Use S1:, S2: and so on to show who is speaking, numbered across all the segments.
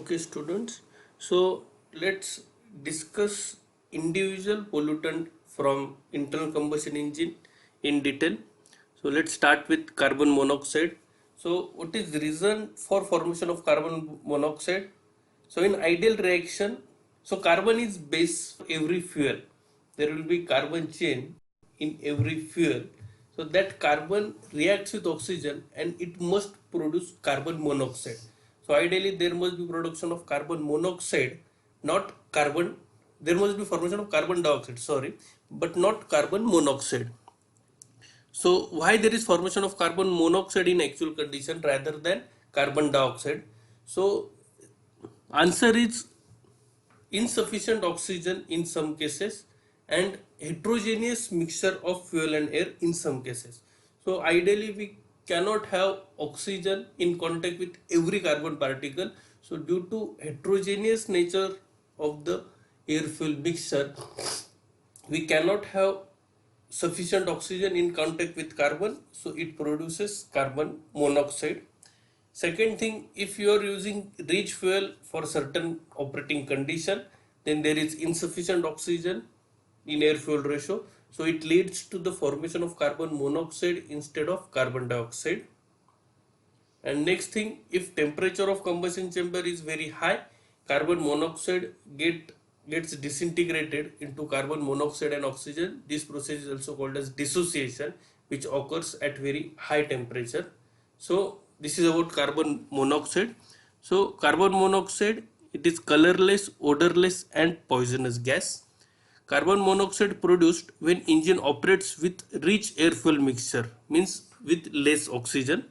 S1: Okay, students. So let's discuss individual pollutant from internal combustion engine in detail. So let's start with carbon monoxide. So what is the reason for formation of carbon monoxide? So in ideal reaction, so carbon is base for every fuel. There will be carbon chain in every fuel. So that carbon reacts with oxygen and it must produce carbon monoxide. So ideally there must be production of carbon monoxide, not carbon. There must be formation of carbon dioxide, sorry, but not carbon monoxide. So why there is formation of carbon monoxide in actual condition rather than carbon dioxide? So answer is insufficient oxygen in some cases and heterogeneous mixture of fuel and air in some cases. So ideally we cannot have oxygen in contact with every carbon particle. So due to heterogeneous nature of the air fuel mixture, we cannot have sufficient oxygen in contact with carbon, so it produces carbon monoxide. Second thing, if you are using rich fuel for certain operating condition, then there is insufficient oxygen in air fuel ratio, so it leads to the formation of carbon monoxide instead of carbon dioxide. And next thing, if temperature of combustion chamber is very high, carbon monoxide gets disintegrated into carbon monoxide and oxygen. This process is also called as dissociation, which occurs at very high temperature. So this is about carbon monoxide. So carbon monoxide, it is colorless, odorless and poisonous gas. Carbon monoxide produced when engine operates with rich air fuel mixture, means with less oxygen.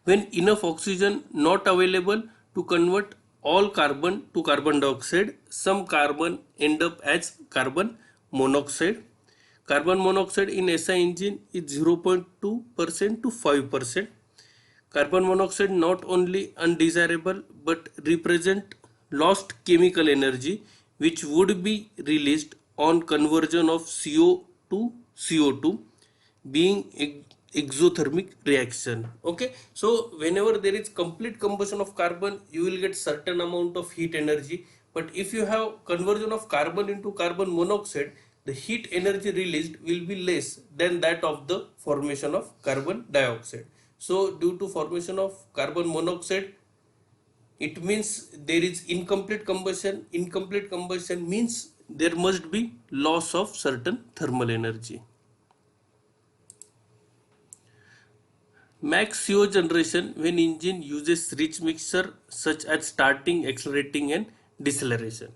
S1: When enough oxygen not available to convert all carbon to carbon dioxide, some carbon end up as carbon monoxide. Carbon monoxide in SI engine is 0.2% to 5%. Carbon monoxide not only undesirable but represent lost chemical energy which would be released on conversion of CO to CO2, being exothermic reaction. Okay, so whenever there is complete combustion of carbon, you will get certain amount of heat energy, but if you have conversion of carbon into carbon monoxide, the heat energy released will be less than that of the formation of carbon dioxide. So due to formation of carbon monoxide, it means there is incomplete combustion. Incomplete combustion means there must be loss of certain thermal energy. Max CO generation when engine uses rich mixture such as starting, accelerating and deceleration.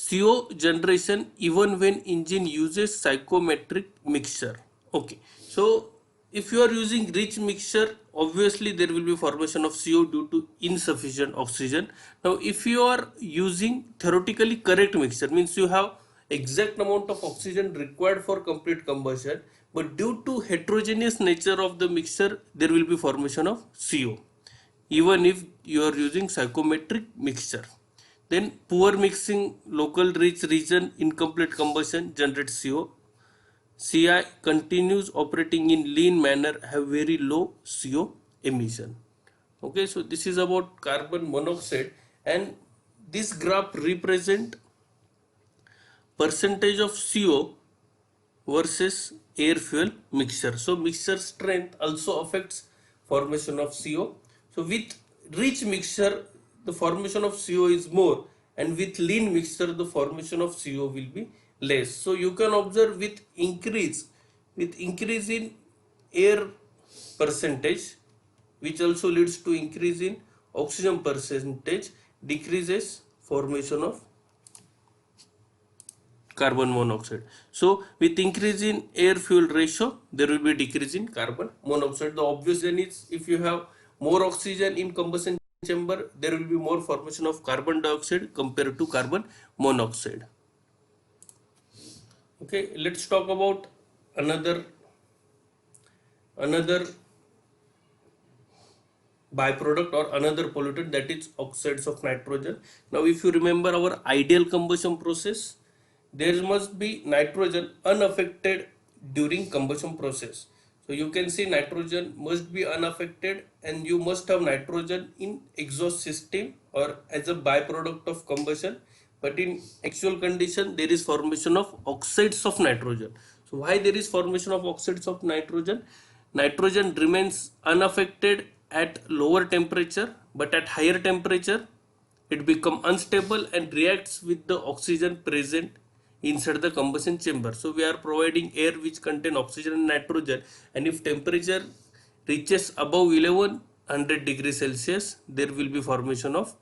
S1: CO generation even when engine uses psychometric mixture. Okay, so if you are using rich mixture, obviously there will be formation of CO due to insufficient oxygen. Now if you are using theoretically correct mixture, means you have exact amount of oxygen required for complete combustion, but due to heterogeneous nature of the mixture, there will be formation of CO even if you are using psychometric mixture. Then poor mixing, local rich region, incomplete combustion generates CO. CI continues operating in lean manner have very low CO emission. Okay, so this is about carbon monoxide, and this graph represent percentage of CO versus air fuel mixture. So mixture strength also affects formation of CO. So with rich mixture the formation of CO is more, and with lean mixture the formation of CO will be less. So you can observe with increase in air percentage, which also leads to increase in oxygen percentage, decreases formation of carbon monoxide. So with increase in air fuel ratio, there will be decrease in carbon monoxide. The obvious then is if you have more oxygen in combustion chamber, there will be more formation of carbon dioxide compared to carbon monoxide. Okay, let's talk about another byproduct or another pollutant, that is oxides of nitrogen. Now if you remember our ideal combustion process, there must be nitrogen unaffected during combustion process. So you can see nitrogen must be unaffected, and you must have nitrogen in exhaust system or as a byproduct of combustion. But in actual condition, there is formation of oxides of nitrogen. So why there is formation of oxides of nitrogen? Nitrogen remains unaffected at lower temperature, but at higher temperature it becomes unstable and reacts with the oxygen present inside the combustion chamber. So we are providing air which contain oxygen and nitrogen, and if temperature reaches above 1100 degrees Celsius, there will be formation of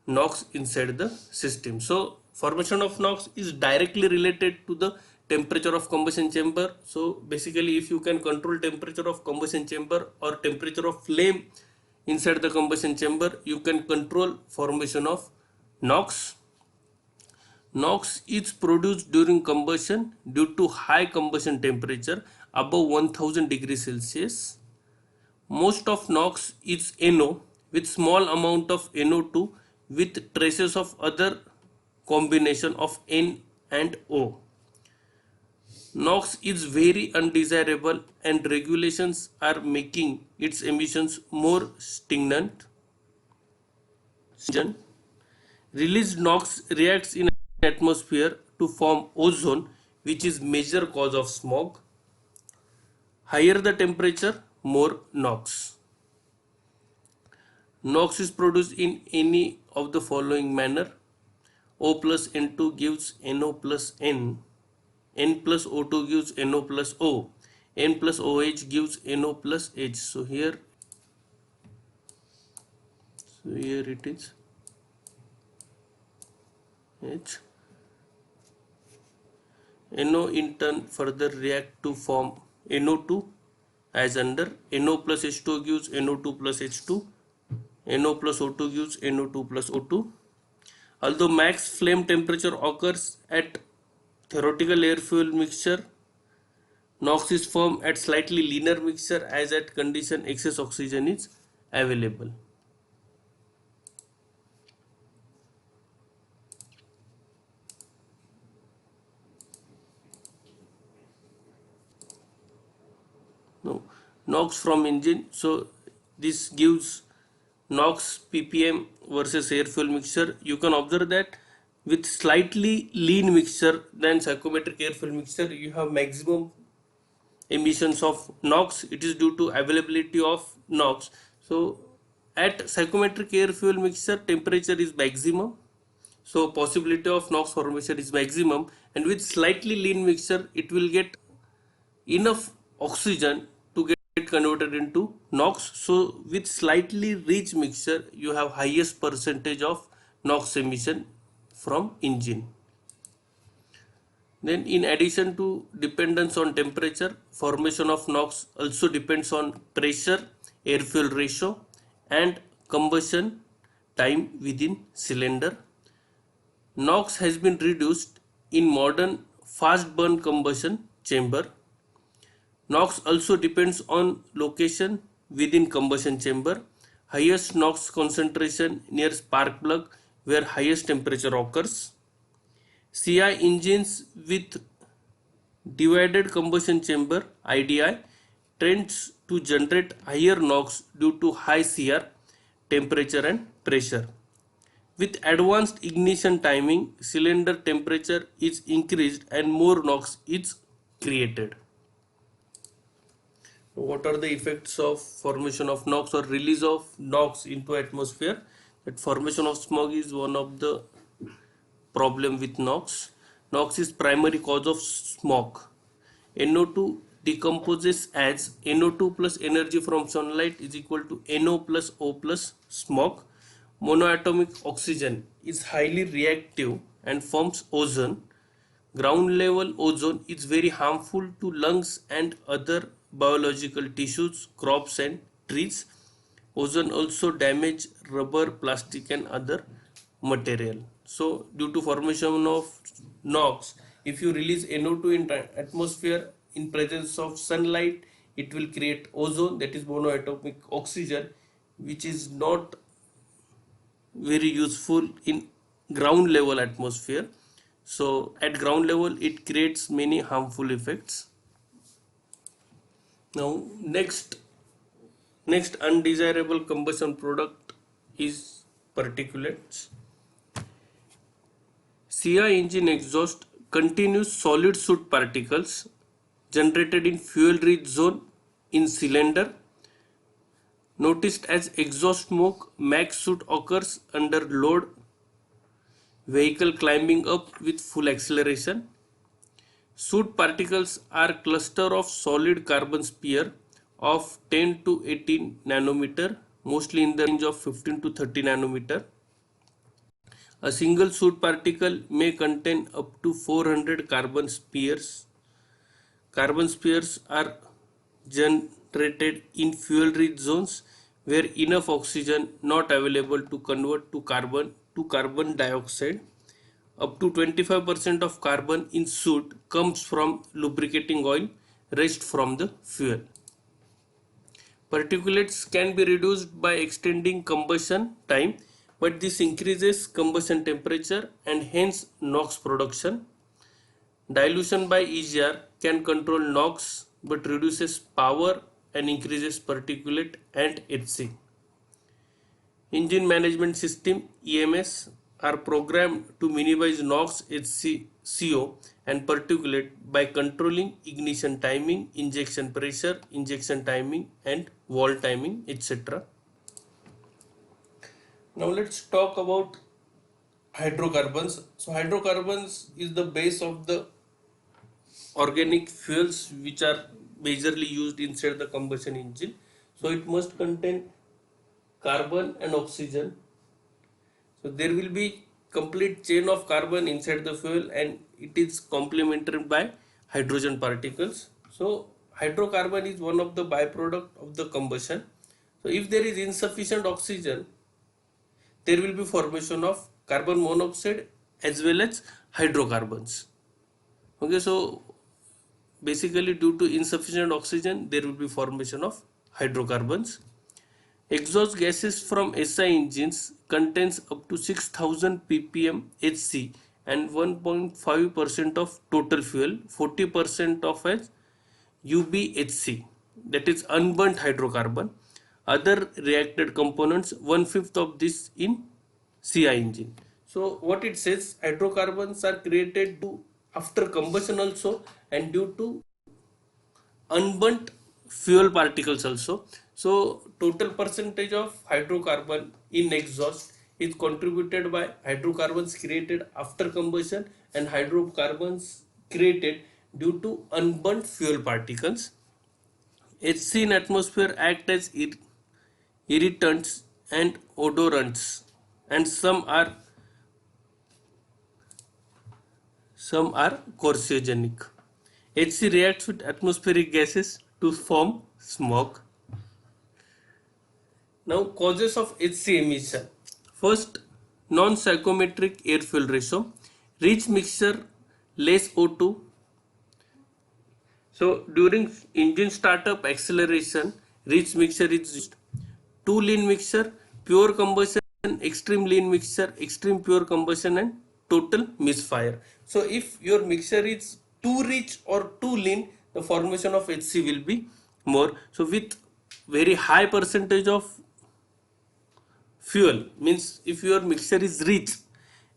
S1: NOx inside the system. So formation of NOx is directly related to the temperature of combustion chamber. So basically, if you can control temperature of combustion chamber or temperature of flame inside the combustion chamber, you can control formation of NOx. NOx is produced during combustion due to high combustion temperature above 1000 degrees Celsius. Most of NOx is NO with small amount of NO2 with traces of other combination of N and O. NOx is very undesirable and regulations are making its emissions more stringent. Released NOx reacts in atmosphere to form ozone, which is major cause of smog. Higher the temperature, more NOx. NOx is produced in any of the following manner. O plus N2 gives NO plus N. N plus O2 gives NO plus O. N plus OH gives NO plus H. So here it is H. NO in turn further react to form NO2 as under NO plus H2 gives NO2 plus H2. NO plus O2 gives NO2 plus O2. Although max flame temperature occurs at theoretical air fuel mixture, NOx is formed at slightly leaner mixture as at condition excess oxygen is available. Now, NOx from engine. So this gives NOx ppm versus air fuel mixture. You can observe that with slightly lean mixture than psychometric air fuel mixture, you have maximum emissions of NOx. It is due to availability of NOx. So at psychometric air fuel mixture, temperature is maximum, so possibility of NOx formation is maximum, and with slightly lean mixture it will get enough oxygen to get converted into NOx. So with slightly rich mixture you have highest percentage of NOx emission from engine. Then in addition to dependence on temperature, formation of NOx also depends on pressure, air fuel ratio and combustion time within cylinder. NOx has been reduced in modern fast burn combustion chamber. NOx also depends on location within combustion chamber. Highest NOx concentration near spark plug where highest temperature occurs. CI engines with divided combustion chamber IDI tends to generate higher NOx due to high CR, temperature and pressure. With advanced ignition timing, cylinder temperature is increased and more NOx is created. What are the effects of formation of NOx or release of NOx into atmosphere? That formation of smog is one of the problem with NOx. NOx is primary cause of smog. NO2 decomposes as NO2 plus energy from sunlight is equal to NO plus O plus smog. Monoatomic oxygen is highly reactive and forms ozone. Ground level ozone is very harmful to lungs and other biological tissues, crops and trees. Ozone also damage rubber, plastic and other material. So due to formation of NOx, if you release NO2 in atmosphere in presence of sunlight, it will create ozone, that is monoatomic oxygen, which is not very useful in ground level atmosphere. So at ground level it creates many harmful effects. Now next undesirable combustion product is particulates. CI engine exhaust continues solid soot particles generated in fuel rich zone in cylinder. Noticed as exhaust smoke, max soot occurs under load, vehicle climbing up with full acceleration. Soot particles are cluster of solid carbon sphere of 10 to 18 nanometer, mostly in the range of 15 to 30 nanometer. A single soot particle may contain up to 400 carbon spheres. Carbon spheres are generated in fuel rich zones where enough oxygen not available to convert to carbon dioxide. Up to 25% of carbon in soot comes from lubricating oil, rest from the fuel. Particulates can be reduced by extending combustion time, but this increases combustion temperature and hence NOx production. Dilution by EGR can control NOx but reduces power and increases particulate and HC. Engine management system EMS are programmed to minimize NOx, HC, CO and particulate by controlling ignition timing, injection pressure, injection timing and valve timing, etc. Now let's talk about hydrocarbons. So hydrocarbons is the base of the organic fuels which are majorly used inside the combustion engine. So it must contain carbon and oxygen. So there will be complete chain of carbon inside the fuel and it is complemented by hydrogen particles. So hydrocarbon is one of the byproduct of the combustion. So if there is insufficient oxygen, there will be formation of carbon monoxide as well as hydrocarbons. Okay, so basically due to insufficient oxygen, there will be formation of hydrocarbons. Exhaust gases from SI engines contains up to 6000 ppm Hc and 1.5% of total fuel, 40% of as UBHC, that is unburnt hydrocarbon. Other reacted components, 1/5 of this in CI engine. So what it says, hydrocarbons are created after combustion also and due to unburnt fuel particles also. So total percentage of hydrocarbon in exhaust is contributed by hydrocarbons created after combustion and hydrocarbons created due to unburnt fuel particles. HC in atmosphere act as irritants and odorants, and some are carcinogenic. HC reacts with atmospheric gases to form smoke. Now causes of HC emission. First, non-stoichiometric air-fuel ratio. Rich mixture, less O2. So during engine startup acceleration, rich mixture is used. Too lean mixture, pure combustion, extreme lean mixture, extreme pure combustion and total misfire. So if your mixture is too rich or too lean, the formation of HC will be more. So with very high percentage of fuel, means if your mixture is rich,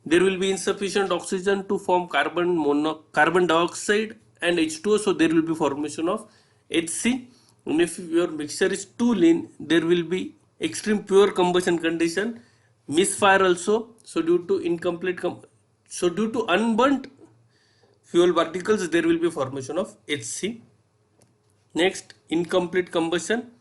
S1: there will be insufficient oxygen to form carbon dioxide and H2O, so there will be formation of HC. And if your mixture is too lean, there will be extreme pure combustion condition, misfire also. So due to unburnt fuel particles, there will be formation of HC. Next, incomplete combustion.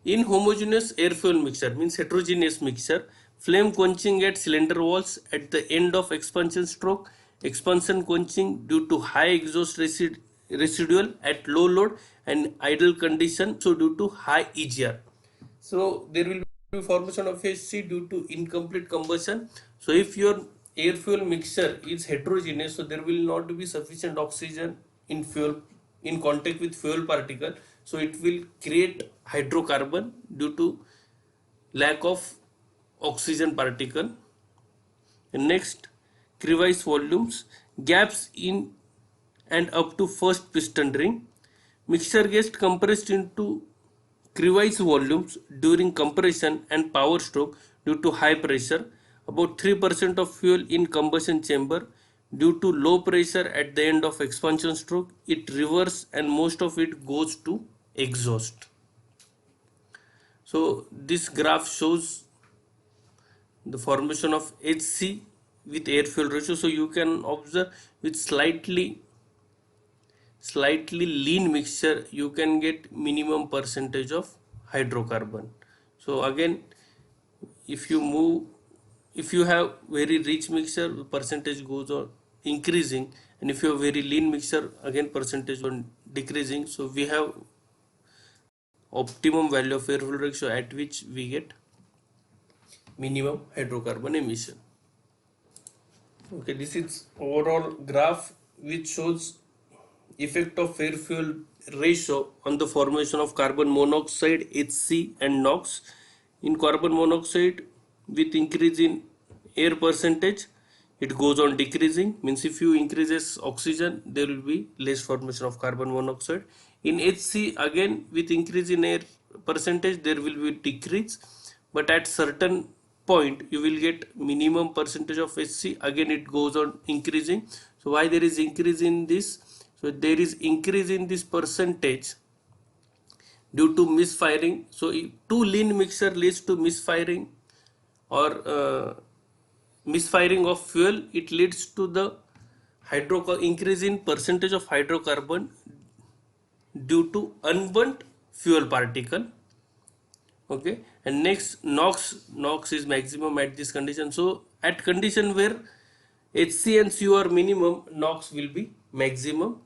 S1: Inhomogeneous air fuel mixture means heterogeneous mixture. Flame quenching at cylinder walls at the end of expansion stroke. Expansion quenching due to high exhaust residual at low load and idle condition, so due to high EGR. So there will be formation of HC due to incomplete combustion. So if your air fuel mixture is heterogeneous, so there will not be sufficient oxygen in fuel in contact with fuel particle, so it will create hydrocarbon due to lack of oxygen particle. And next, crevice volumes, gaps in and up to first piston ring. Mixture gets compressed into crevice volumes during compression and power stroke due to high pressure. About 3% of fuel in combustion chamber. Due to low pressure at the end of expansion stroke, it reverses and most of it goes to exhaust. So this graph shows the formation of HC with air fuel ratio. So you can observe with slightly lean mixture you can get minimum percentage of hydrocarbon. So again, if you have very rich mixture, percentage goes on increasing, and if you have very lean mixture, again percentage on decreasing. So we have optimum value of air fuel ratio at which we get minimum hydrocarbon emission. Okay, this is overall graph which shows effect of air fuel ratio on the formation of carbon monoxide, HC and NOx. In carbon monoxide, with increase in air percentage, it goes on decreasing. Means if you increases oxygen, there will be less formation of carbon monoxide. In HC, again with increase in air percentage, there will be decrease, but at certain point you will get minimum percentage of HC. Again it goes on increasing. So why there is increase in this? So there is increase in this percentage due to misfiring. So if too lean mixture leads to misfiring or misfiring of fuel, it leads to the increase in percentage of hydrocarbon due to unburnt fuel particle. Okay, and next NOx is maximum at this condition. So at condition where HC and CO are minimum, NOx will be maximum.